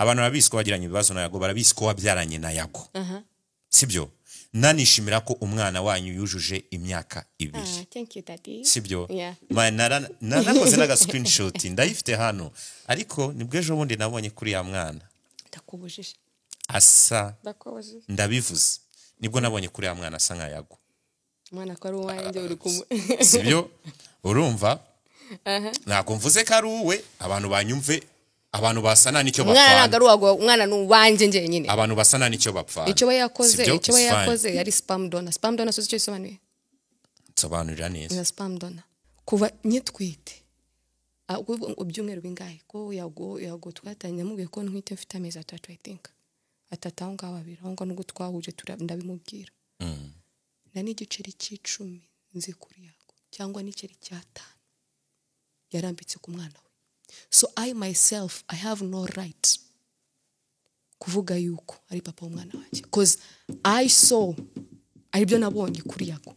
abantu barabizi ko bagiranye ibibazo na Yago, barabizi ko wabyaranye na Yago. Sibyo? Nanishimira ko umwana wanyu yujuje imyaka 2. Thank you daddy. Sibyo? Yeah. Nakoze naga screenshot ndayifite hano. Ariko nibwo ejo bundi nabonye kuri ya mwana. Ndakubujije. Asa. Ndakubujije. Ndabivuze. Nibwo nabonye kuri ya mwana asa nka Yago. Mwana ko ari uwanjye uri kumwe. Sibyo? Urumva? Nako mvuze ko ari uwe, abantu banyumve, abantu basana nicyo bapfana. Mwana nagaruwago, mwana nuwanje nje nyine. Abantu basana nicyo bapfana. Icyo we yakoze yari spam donor. Spam donor sozi cyo isobanuye. Sobanurira neza. Na spam donor. Kuva nyitwite. Ubyumweru bingahe ko Yago twatanye mubwiye ko ntwite mfite amezi 3 I think. Atatanga ababiri ahongo no gutwahuje ndabimubwira. Na n'igiceri c'10 nzi kuri Yago cyangwa n'iceri cya 5 yarambitse ku mwana we. So I myself I have no right kuvuga yuko ari papa w'umwana wanjye, because I saw aribyo nabonye kuri Yago.